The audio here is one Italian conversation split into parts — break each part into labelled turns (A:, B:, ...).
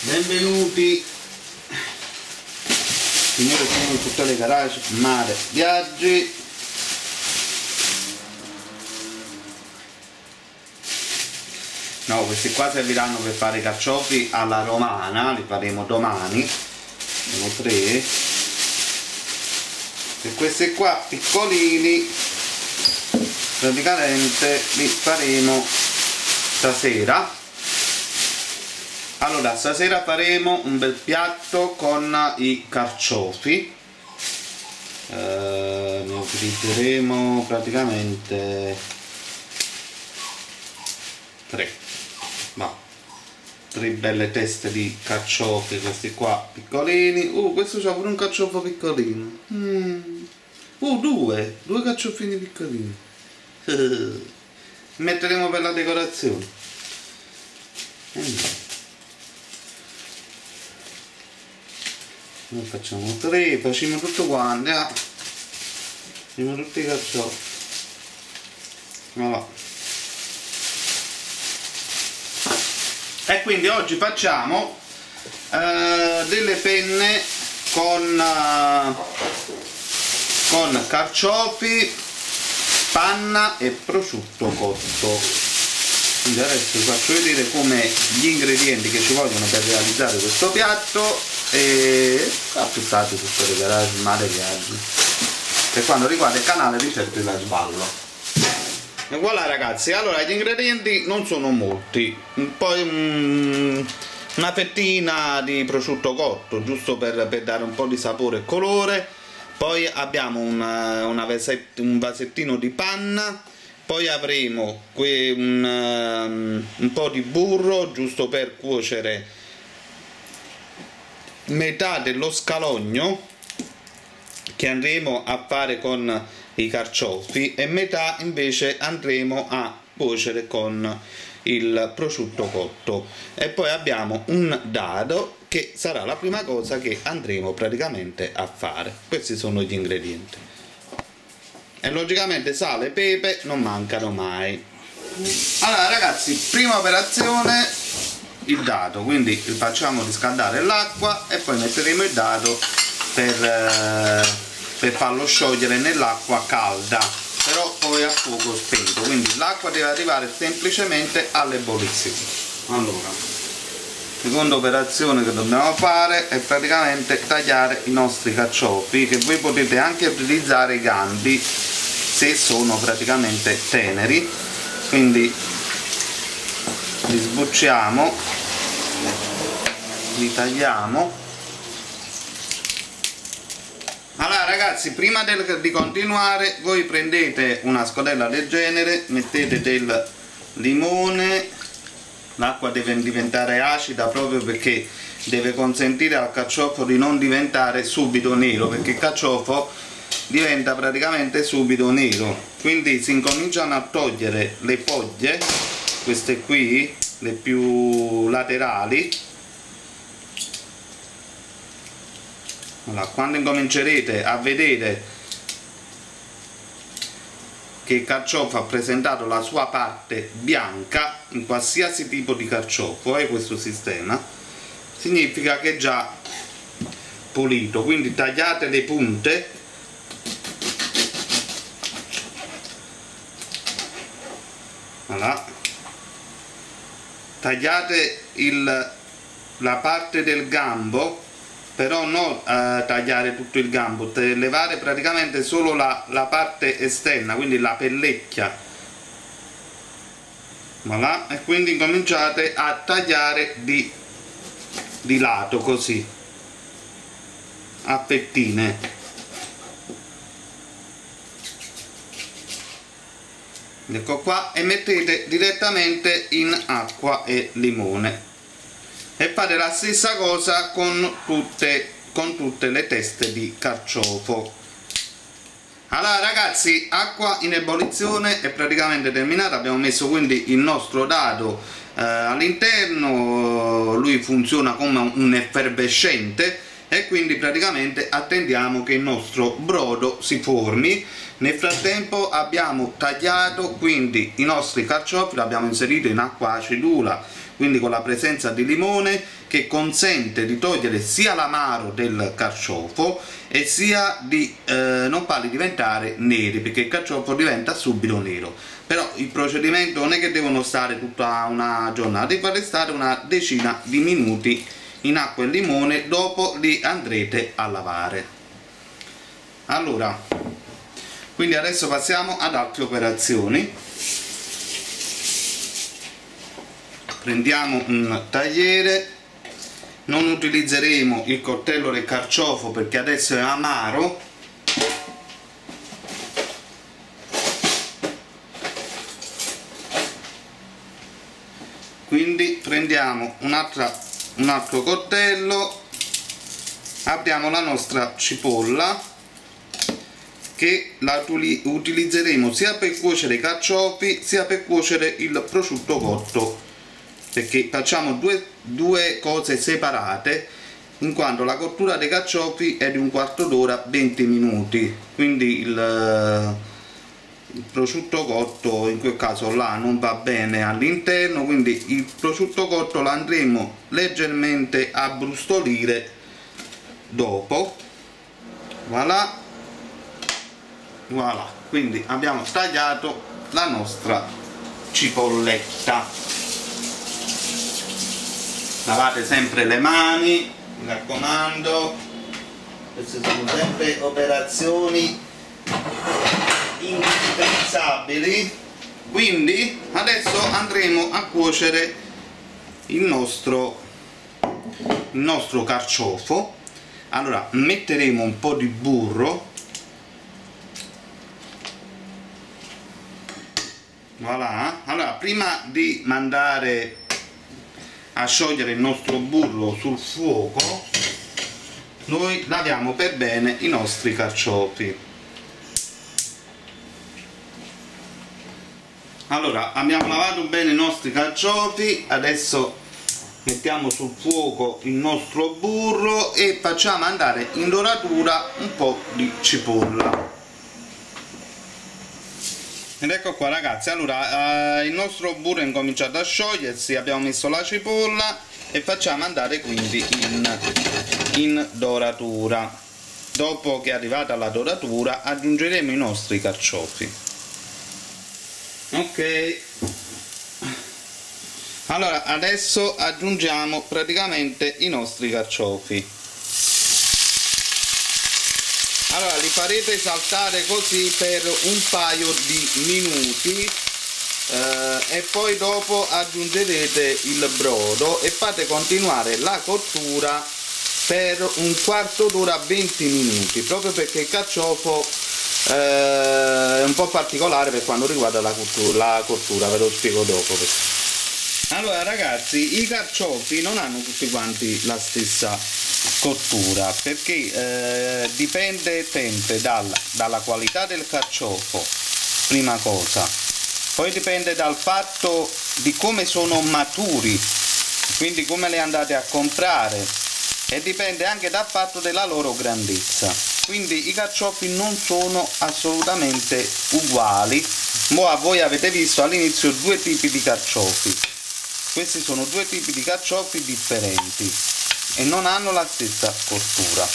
A: Benvenuti signore e signori in tutte le garage, mare, viaggi. No, questi qua serviranno per fare i carciofi alla romana, li faremo domani. Sono 3. E questi qua piccolini praticamente li faremo stasera. Allora, stasera faremo un bel piatto con i carciofi. Ne utilizzeremo praticamente 3 belle teste di carciofi, questi qua piccolini. Questo c'ha pure un carciofo piccolino. Due carciofini piccolini. Metteremo per la decorazione. Noi facciamo 3, facciamo tutto quanto, facciamo tutti i carciofi. Voilà. E quindi oggi facciamo delle penne con carciofi, panna e prosciutto cotto. Quindi adesso vi faccio vedere come gli ingredienti che ci vogliono per realizzare questo piatto e affittate tutte le garage, mare, viaggi. Per quanto riguarda il canale ricette da sballo. E voilà ragazzi, allora gli ingredienti non sono molti, poi una fettina di prosciutto cotto giusto per dare un po' di sapore e colore, poi abbiamo un vasettino di panna, poi avremo un po' di burro giusto per cuocere metà dello scalogno che andremo a fare con i carciofi e metà invece andremo a cuocere con il prosciutto cotto. E poi abbiamo un dado che sarà la prima cosa che andremo praticamente a fare. Questi sono gli ingredienti e logicamente sale e pepe non mancano mai. Allora ragazzi, prima operazione, il dado, quindi facciamo riscaldare l'acqua e poi metteremo il dado per farlo sciogliere nell'acqua calda, però poi a fuoco spento, quindi l'acqua deve arrivare semplicemente all'ebollizione. Allora, seconda operazione che dobbiamo fare è praticamente tagliare i nostri carciofi, che voi potete anche utilizzare i gambi se sono praticamente teneri, quindi li sbucciamo, li tagliamo. Allora ragazzi, prima di continuare voi prendete una scodella del genere, mettete del limone, l'acqua deve diventare acida proprio perché deve consentire al carciofo di non diventare subito nero, perché il carciofo diventa praticamente subito nero. Quindi si incominciano a togliere le foglie, queste qui, le più laterali. Allora, quando incomincerete a vedere che il carciofo ha presentato la sua parte bianca in qualsiasi tipo di carciofo, questo sistema significa che è già pulito, quindi tagliate le punte, voilà. Tagliate la parte del gambo, però non tagliare tutto il gambo, levare praticamente solo la parte esterna, quindi la pellecchia, voilà. E quindi cominciate a tagliare di lato così a fettine. Ecco qua, e mettete direttamente in acqua e limone. E fate la stessa cosa con tutte le teste di carciofo. Allora ragazzi, acqua in ebollizione è praticamente terminata, abbiamo messo quindi il nostro dado all'interno, lui funziona come un effervescente e quindi praticamente attendiamo che il nostro brodo si formi. Nel frattempo abbiamo tagliato quindi i nostri carciofi, li abbiamo inseriti in acqua acidula quindi con la presenza di limone, che consente di togliere sia l'amaro del carciofo e sia di non farli diventare neri, perché il carciofo diventa subito nero. Però il procedimento non è che devono stare tutta una giornata, devono restare una decina di minuti in acqua e limone, dopo li andrete a lavare. Allora, quindi adesso passiamo ad altre operazioni. Prendiamo un tagliere, non utilizzeremo il coltello del carciofo perché adesso è amaro. Quindi prendiamo un altro coltello, apriamo la nostra cipolla, che la utilizzeremo sia per cuocere i carciofi sia per cuocere il prosciutto cotto, perché facciamo due cose separate, in quanto la cottura dei carciofi è di un quarto d'ora, 20 minuti, quindi il prosciutto cotto in quel caso là non va bene all'interno, quindi il prosciutto cotto lo andremo leggermente a brustolire dopo. Voilà, voilà, quindi abbiamo tagliato la nostra cipolletta. Lavate sempre le mani, mi raccomando, queste sono sempre operazioni indispensabili. Quindi adesso andremo a cuocere il nostro carciofo. Allora metteremo un po' di burro, voilà. Allora, prima di mandare a sciogliere il nostro burro sul fuoco, noi laviamo per bene i nostri carciofi. Allora, abbiamo lavato bene i nostri carciofi, adesso mettiamo sul fuoco il nostro burro e facciamo andare in doratura un po' di cipolla. Ed ecco qua ragazzi, allora il nostro burro è incominciato a sciogliersi, abbiamo messo la cipolla e facciamo andare quindi in doratura. Dopo che è arrivata la doratura aggiungeremo i nostri carciofi. Ok, allora adesso aggiungiamo praticamente i nostri carciofi. Allora li farete saltare così per un paio di minuti e poi dopo aggiungerete il brodo e fate continuare la cottura per un quarto d'ora, 20 minuti, proprio perché il carciofo è un po' particolare per quanto riguarda la cottura, ve lo spiego dopo. Allora ragazzi, i carciofi non hanno tutti quanti la stessa cottura, perché dipende sempre dalla qualità del carciofo, prima cosa, poi dipende dal fatto di come sono maturi, quindi come le andate a comprare, e dipende anche dal fatto della loro grandezza. Quindi i carciofi non sono assolutamente uguali. Voi avete visto all'inizio due tipi di carciofi, questi sono due tipi di carciofi differenti e non hanno la stessa cottura,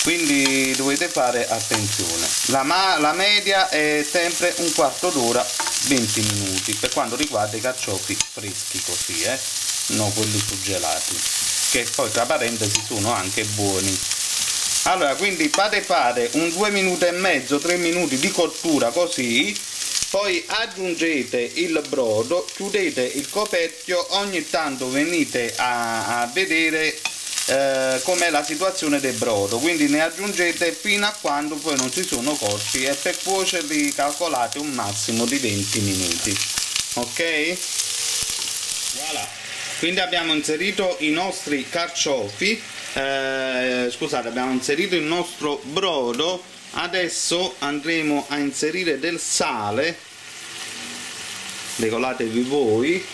A: quindi dovete fare attenzione. La media è sempre un quarto d'ora, 20 minuti per quanto riguarda i carciofi freschi così, non quelli surgelati, che poi tra parentesi sono anche buoni. Allora quindi fate fare un 2 minuti e mezzo, 3 minuti di cottura così, poi aggiungete il brodo, chiudete il coperchio, ogni tanto venite a vedere com'è la situazione del brodo, quindi ne aggiungete fino a quando poi non si sono cotti, e per cuocerli calcolate un massimo di 20 minuti. Ok? Voilà. Quindi abbiamo inserito i nostri carciofi, scusate, abbiamo inserito il nostro brodo. Adesso andremo a inserire del sale, regolatevi voi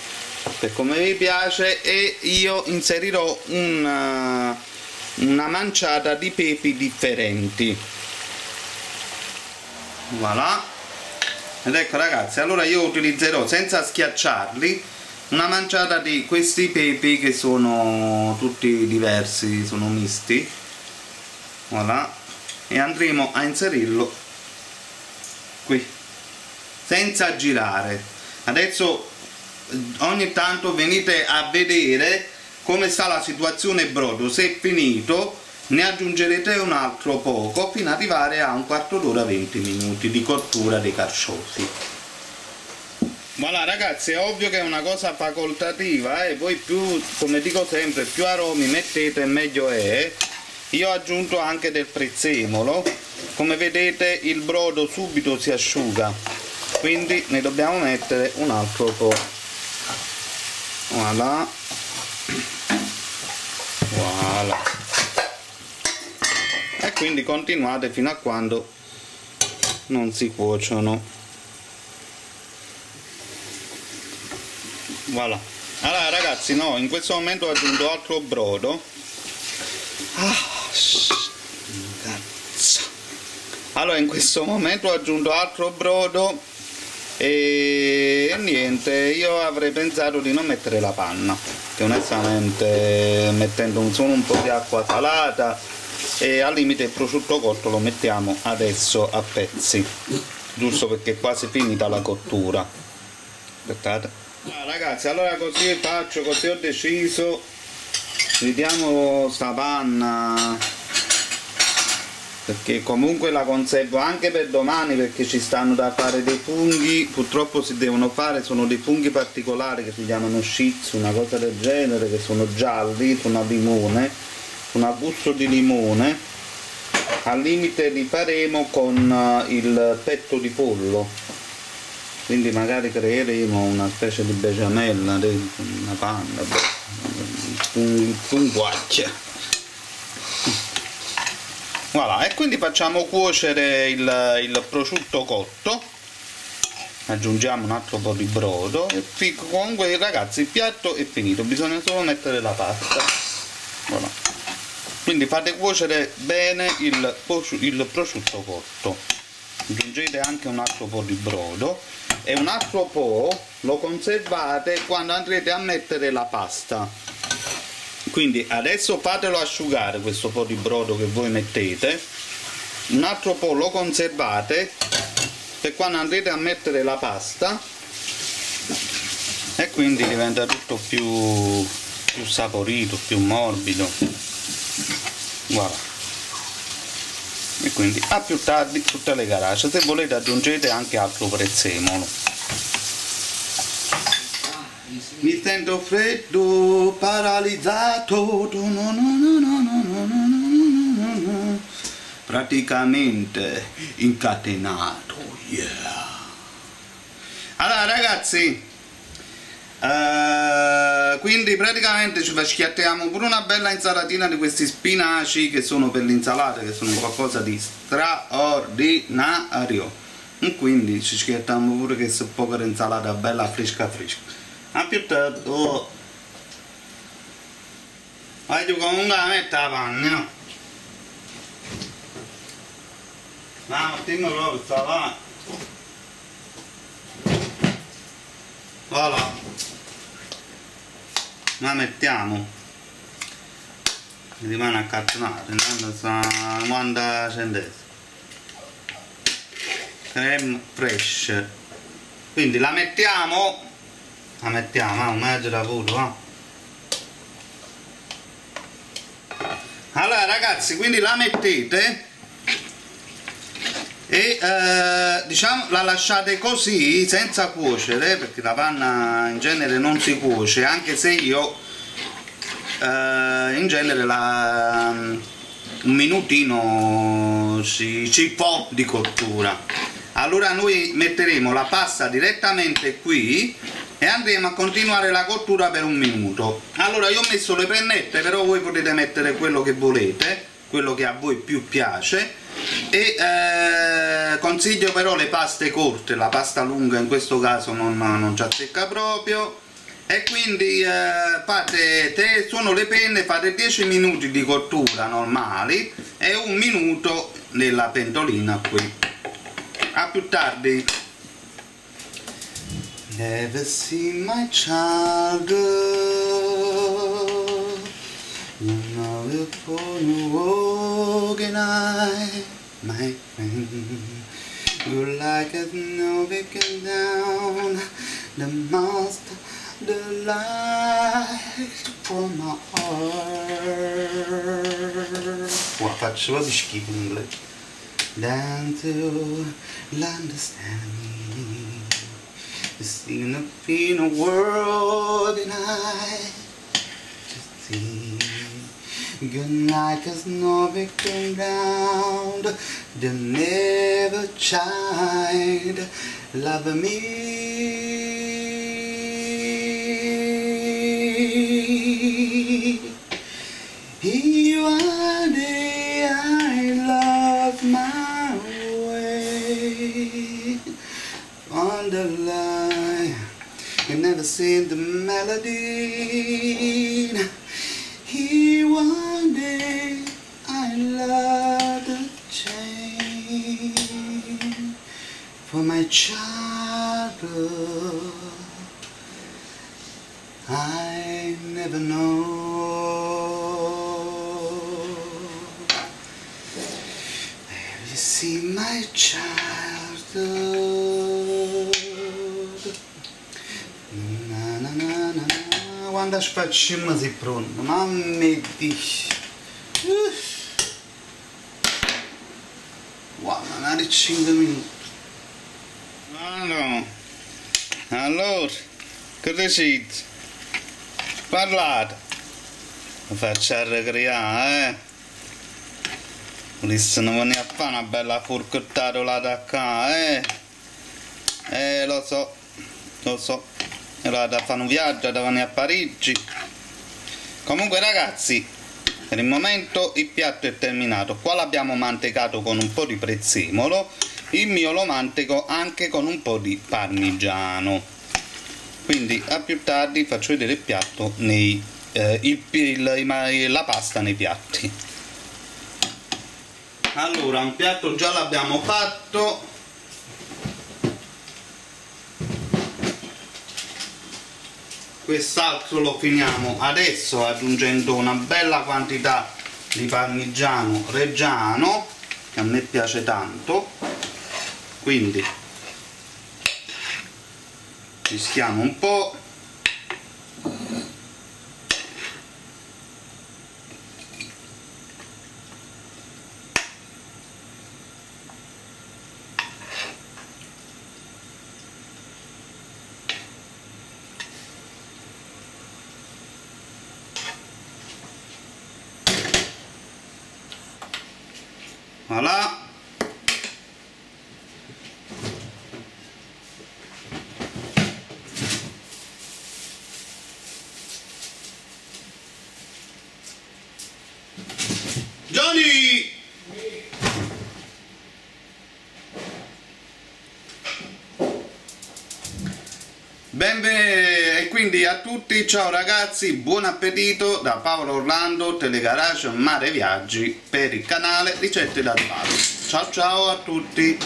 A: per come vi piace, e io inserirò una manciata di pepi differenti. Voilà. Ed ecco ragazzi, allora io utilizzerò, senza schiacciarli, una manciata di questi pepi che sono tutti diversi, sono misti, voilà, e andremo a inserirlo qui senza girare. Adesso ogni tanto venite a vedere come sta la situazione brodo. Se è finito ne aggiungerete un altro poco fino ad arrivare a un quarto d'ora, 20 minuti di cottura dei carciofi. Voilà ragazzi, è ovvio che è una cosa facoltativa, voi più, come dico sempre, più aromi mettete meglio è. Io ho aggiunto anche del prezzemolo, come vedete il brodo subito si asciuga, quindi ne dobbiamo mettere un altro po'. Voilà, voilà, e quindi continuate fino a quando non si cuociono. Voilà. Allora ragazzi, no, in questo momento ho aggiunto altro brodo. Allora in questo momento ho aggiunto altro brodo e niente, io avrei pensato di non mettere la panna, che onestamente mettendo solo un po' di acqua salata e al limite il prosciutto cotto lo mettiamo adesso a pezzi, giusto perché è quasi finita la cottura. Aspettate. Ragazzi, allora così faccio, così ho deciso. Vediamo sta panna, perché comunque la conservo anche per domani, perché ci stanno da fare dei funghi, purtroppo si devono fare, sono dei funghi particolari che si chiamano shih tzu, una cosa del genere, che sono gialli, sono a limone, sono a gusto di limone. Al limite li faremo con il petto di pollo, quindi magari creeremo una specie di besciamella, una panna, un funguacchio. Voilà, e quindi facciamo cuocere il prosciutto cotto, aggiungiamo un altro po' di brodo e comunque ragazzi il piatto è finito, bisogna solo mettere la pasta. Voilà. Quindi fate cuocere bene il prosciutto cotto, aggiungete anche un altro po' di brodo e un altro po' lo conservate quando andrete a mettere la pasta. Quindi adesso fatelo asciugare questo po' di brodo che voi mettete, un altro po' lo conservate per quando andrete a mettere la pasta, e quindi diventa tutto più saporito, più morbido. Voilà. E quindi a più tardi tutte le garage. Se volete aggiungete anche altro prezzemolo. Mi sento freddo, paralizzato, praticamente incatenato, yeah. Allora ragazzi, quindi praticamente ci schiattiamo pure una bella insalatina di questi spinaci che sono per l'insalata, che sono qualcosa di straordinario, e quindi ci schiattiamo pure che se poca insalata bella fresca fresca. A più tardi. Voglio comunque la mettere la panna, no? No, tengo proprio sta là. Voilà. La mettiamo. Mi rimane accattonata, intanto sta 90 centesimi. Creme fresh. Quindi la mettiamo un mezzo da puro, Allora ragazzi, quindi la mettete e diciamo la lasciate così senza cuocere, perché la panna in genere non si cuoce, anche se io in genere un minutino ci può di cottura. Allora noi metteremo la pasta direttamente qui e andremo a continuare la cottura per un minuto. Allora io ho messo le pennette, però voi potete mettere quello che volete, quello che a voi più piace, e consiglio però le paste corte, la pasta lunga in questo caso non ci azzecca proprio, e quindi sono le penne, fate 10 minuti di cottura normali e un minuto nella pentolina qui. A più tardi. Ever seen my child girl? You know it for no walking eye, my friend. You like it no waking down the master, the light for my heart. Ora faccio proprio schifo in inglese. Down to understand me. Seen in a world and I just see good night, 'cause no victim round the never child love me. One day I lost my way on the line. You never seen the melody. One day I love the chain for my childhood. I never know. You see my childhood. Na na na na. Quando facciamo si pronto, mamma di. Wow, ma 5 minuti. Allora, che decidi? Parlate. Lo faccio arrecreare, Volesse non venire a fare una bella forchettata da qua, lo so. E vado a fare un viaggio da venire a Parigi. Comunque ragazzi, per il momento il piatto è terminato. Qua l'abbiamo mantecato con un po' di prezzemolo. Il mio lo manteco anche con un po' di parmigiano. Quindi a più tardi faccio vedere il piatto la pasta nei piatti. Allora, un piatto già l'abbiamo fatto. Quest'altro lo finiamo adesso aggiungendo una bella quantità di parmigiano reggiano, che a me piace tanto. Quindi mischiamo un po'. Voilà. Johnny! E quindi a tutti, ciao ragazzi, buon appetito da Paolo Orlando, Telegarage Mare Viaggi, per il canale Ricette dal Bar. Ciao ciao a tutti!